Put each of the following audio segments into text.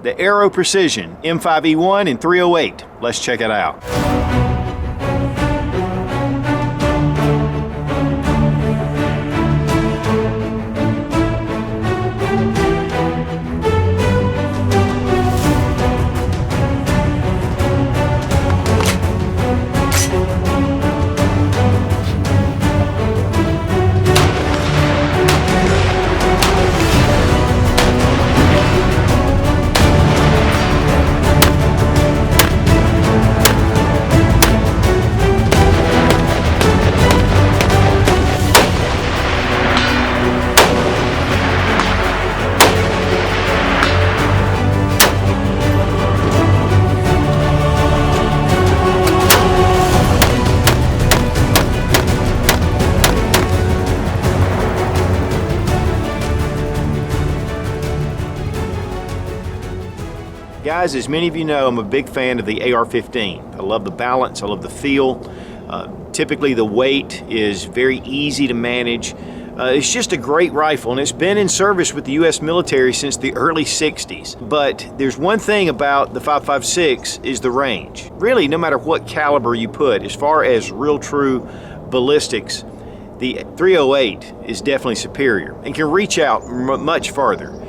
the Aero Precision M5E1 in 308. Let's check it out. Guys, as many of you know, I'm a big fan of the AR-15. I love the balance, I love the feel. Typically the weight is very easy to manage. It's just a great rifle, and it's been in service with the U.S. military since the early 60s. But there's one thing about the 5.56 is the range. Really, no matter what caliber you put, as far as real true ballistics, the 308 is definitely superior and can reach out much farther.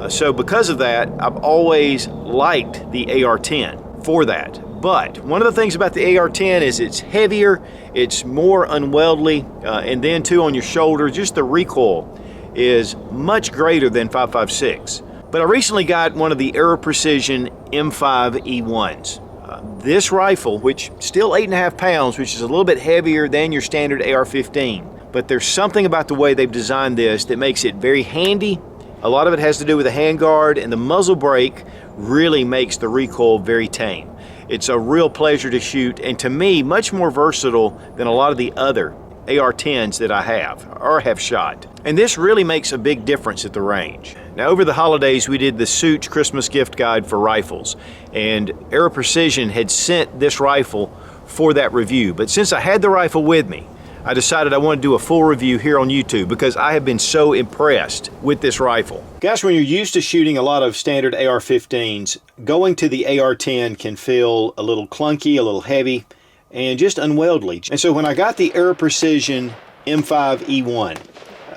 So because of that, I've always liked the AR-10 for that. But one of the things about the AR-10 is it's heavier, it's more unwieldy, and then too on your shoulder, just the recoil is much greater than 5.56. But I recently got one of the Aero Precision M5E1s. This rifle, which still 8.5 pounds, which is a little bit heavier than your standard AR-15, but there's something about the way they've designed this that makes it very handy. A lot of it has to do with the handguard, and the muzzle brake really makes the recoil very tame. It's a real pleasure to shoot, and to me, much more versatile than a lot of the other AR-10s that I have or have shot. And this really makes a big difference at the range. Now, over the holidays, we did the Suits Christmas gift guide for rifles, and Aero Precision had sent this rifle for that review. But since I had the rifle with me, I decided I want to do a full review here on YouTube because I have been so impressed with this rifle. Guys, when you're used to shooting a lot of standard AR-15s, going to the AR-10 can feel a little clunky, a little heavy, and just unwieldy. And so when I got the Aero Precision M5E1,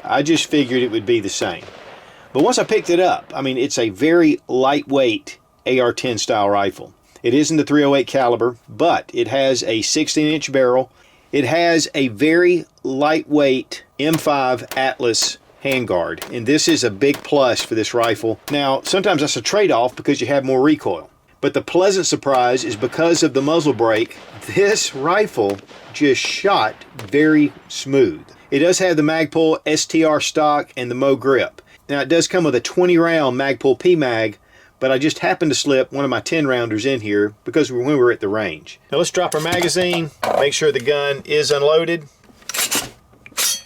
I just figured it would be the same. But once I picked it up, I mean, it's a very lightweight AR-10 style rifle. It isn't the 308 caliber, but it has a 16-inch barrel. It has a very lightweight M5 Atlas handguard, and this is a big plus for this rifle. Now, sometimes that's a trade-off because you have more recoil, but the pleasant surprise is because of the muzzle brake, this rifle just shot very smooth. It does have the Magpul STR stock and the Mo grip. Now, it does come with a 20-round Magpul PMag, but I just happened to slip one of my 10-rounders in here because when we were at the range. Now let's drop our magazine, make sure the gun is unloaded,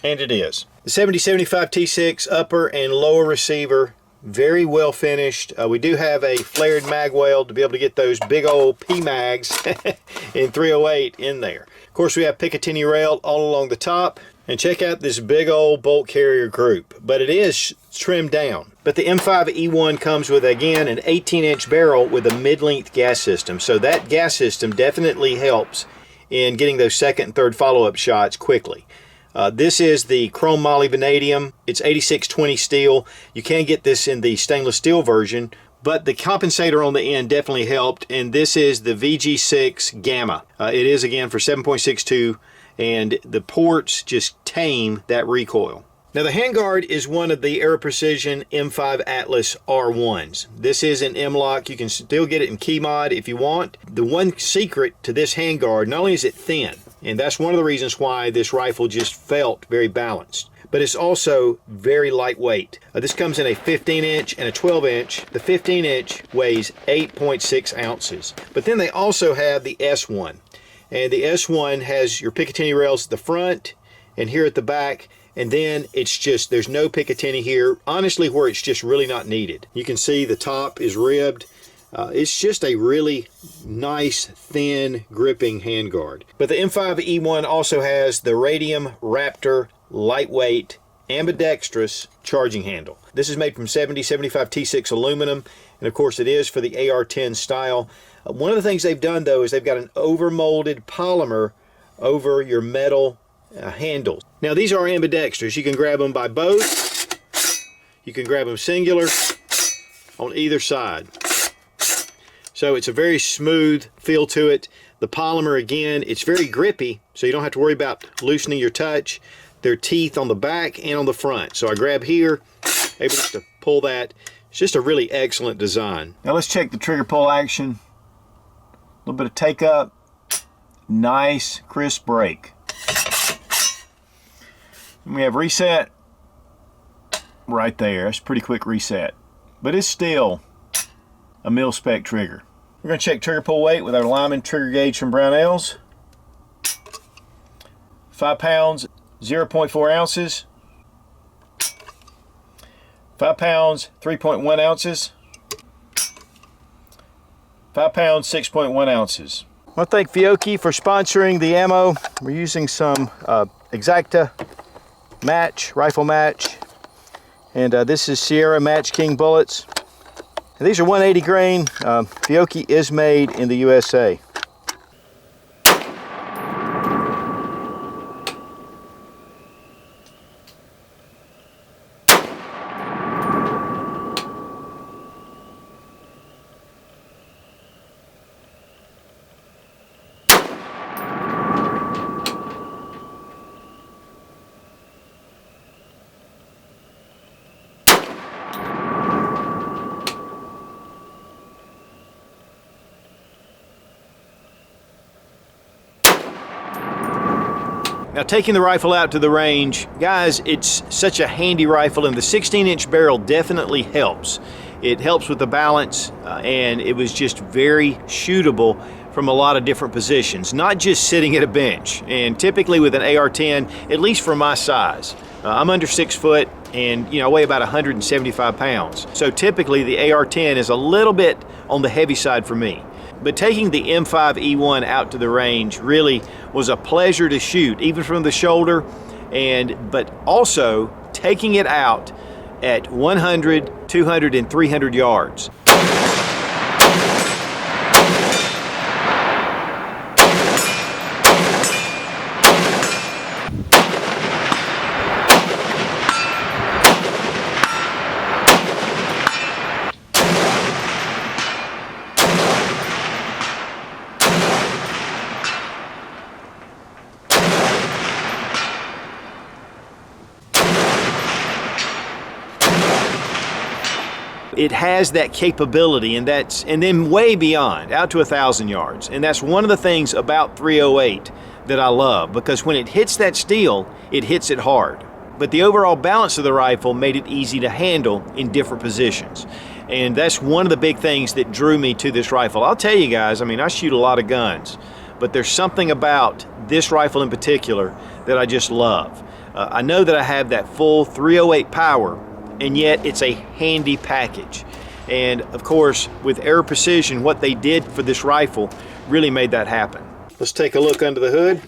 and it is. The 70-75 T6 upper and lower receiver, very well finished. We do have a flared mag weld to be able to get those big old PMags in 308 in there. Of course, we have Picatinny rail all along the top. And check out this big old bolt carrier group, but it is trimmed down. But the M5E1 comes with, again, an 18-inch barrel with a mid-length gas system. So that gas system definitely helps in getting those second and third follow-up shots quickly. This is the chrome moly vanadium. It's 8620 steel. You can get this in the stainless steel version, but the compensator on the end definitely helped. And this is the VG6 Gamma. It is, again, for 7.62. And the ports just tame that recoil. Now the handguard is one of the Aero Precision M5 Atlas R1s. This is an M-LOK. You can still get it in key mod if you want. The one secret to this handguard, not only is it thin, and that's one of the reasons why this rifle just felt very balanced, but it's also very lightweight. This comes in a 15-inch and a 12-inch. The 15-inch weighs 8.6 ounces. But then they also have the S1. And the S1 has your Picatinny rails at the front and here at the back, and then it's just, there's no Picatinny here, honestly, where it's just really not needed. You can see the top is ribbed. It's just a really nice, thin, gripping handguard. But the M5E1 also has the Radium Raptor lightweight ambidextrous charging handle. This is made from 70-75 T6 aluminum, And of course it is for the AR-10 style. One of the things they've done though is they've got an over-molded polymer over your metal handles. Now these are ambidextrous. You can grab them by both. You can grab them singular on either side. So it's a very smooth feel to it. The polymer, again, it's very grippy, so you don't have to worry about loosening your touch. There are teeth on the back and on the front. So I grab here, able just to pull that. It's just a really excellent design. Now let's check the trigger pull action. A little bit of take up. Nice, crisp break. And we have reset right there. It's a pretty quick reset. But it's still a mil-spec trigger. We're going to check trigger pull weight with our Lyman trigger gauge from Brownells. 5 pounds, 0.4 ounces. 5 pounds, 3.1 ounces. 5 pounds, 6.1 ounces. I want to thank Fiocchi for sponsoring the ammo. We're using some Exacta match, rifle match. And this is Sierra Match King bullets. And these are 180 grain. Fiocchi is made in the USA. Now taking the rifle out to the range, guys, it's such a handy rifle, and the 16-inch barrel definitely helps. It helps with the balance, and it was just very shootable from a lot of different positions, not just sitting at a bench. And typically with an AR-10, at least for my size, I'm under 6 foot and I weigh about 175 pounds. So typically the AR-10 is a little bit on the heavy side for me. But taking the M5E1 out to the range really was a pleasure to shoot, even from the shoulder, but also taking it out at 100, 200, and 300 yards. It has that capability, and then way beyond, out to 1,000 yards. And that's one of the things about 308 that I love, because when it hits that steel, it hits it hard. But the overall balance of the rifle made it easy to handle in different positions. And that's one of the big things that drew me to this rifle. I'll tell you guys, I shoot a lot of guns, but there's something about this rifle in particular that I just love. I know that I have that full 308 power, and yet it's a handy package. And of course, with Aero Precision, what they did for this rifle really made that happen. Let's take a look under the hood.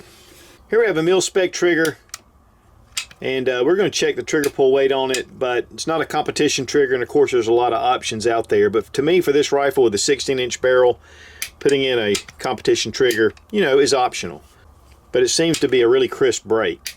Here we have a mil-spec trigger, and we're going to check the trigger pull weight on it, but it's not a competition trigger, and of course there's a lot of options out there. But to me, for this rifle with a 16-inch barrel, putting in a competition trigger, is optional. But it seems to be a really crisp break.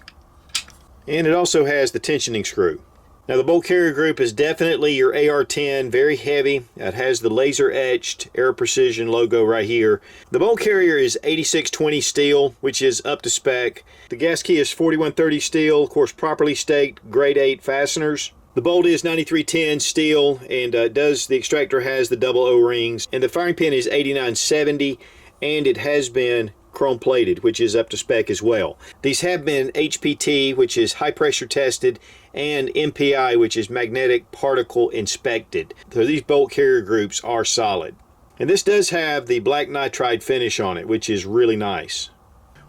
And it also has the tensioning screw. Now the bolt carrier group is definitely your AR-10, very heavy. It has the laser etched Aero Precision logo right here. The bolt carrier is 8620 steel, which is up to spec. The gas key is 4130 steel, of course properly staked, grade 8 fasteners. The bolt is 9310 steel, and the extractor has the double O-rings. And the firing pin is 8970, and it has been chrome plated, which is up to spec as well. These have been HPT, which is high pressure tested, and MPI, which is magnetic particle inspected. So these bolt carrier groups are solid. And this does have the black nitride finish on it, which is really nice.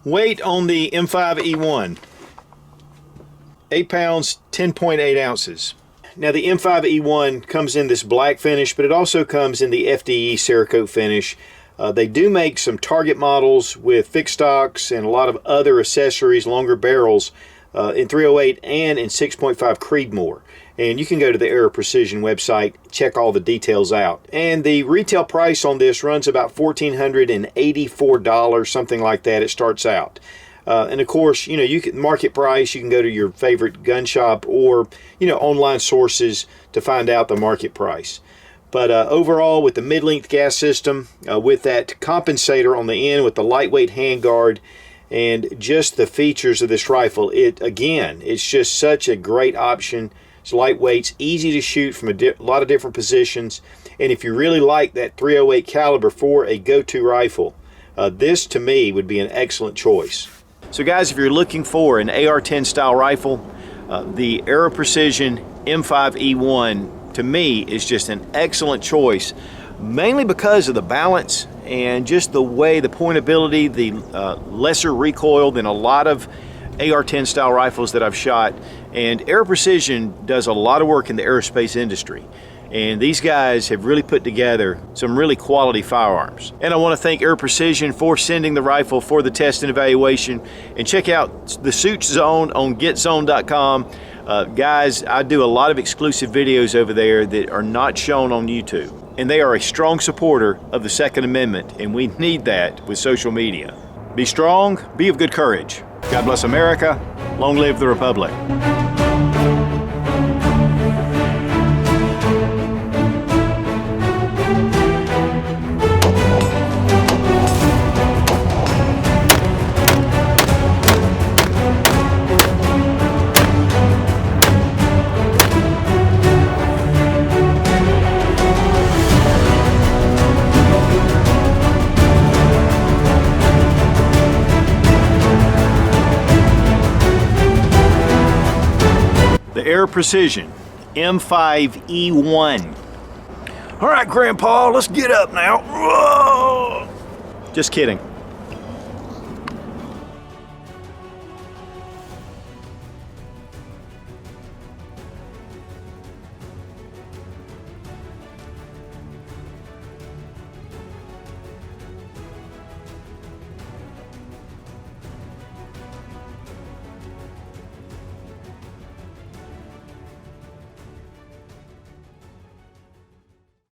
Weight on the M5E1, 8 pounds, 10.8 ounces. Now the M5E1 comes in this black finish, but it also comes in the FDE Cerakote finish. They do make some target models with fixed stocks and a lot of other accessories, longer barrels, in 308 and in 6.5 Creedmoor. And you can go to the Aero Precision website, check all the details out. And the retail price on this runs about $1,484, something like that. It starts out. And of course, you can market price. You can go to your favorite gun shop or online sources to find out the market price. But overall, with the mid-length gas system, with that compensator on the end, with the lightweight handguard, and just the features of this rifle, it's just such a great option. It's lightweight, it's easy to shoot from a lot of different positions, and if you really like that .308 caliber for a go-to rifle, this to me would be an excellent choice. So guys, if you're looking for an AR-10 style rifle, the Aero Precision M5E1 to me is just an excellent choice, mainly because of the balance and just the way, the pointability, the lesser recoil than a lot of AR-10 style rifles that I've shot. And Aero Precision does a lot of work in the aerospace industry, and these guys have really put together some really quality firearms. And I want to thank Aero Precision for sending the rifle for the test and evaluation. And check out the Suits Zone on getzone.com. Guys, I do a lot of exclusive videos over there that are not shown on YouTube, and they are a strong supporter of the Second Amendment, and we need that with social media. Be strong, be of good courage. God bless America. Long live the Republic. The Aero Precision M5E1. All right, Grandpa, let's get up now. Whoa! Just kidding.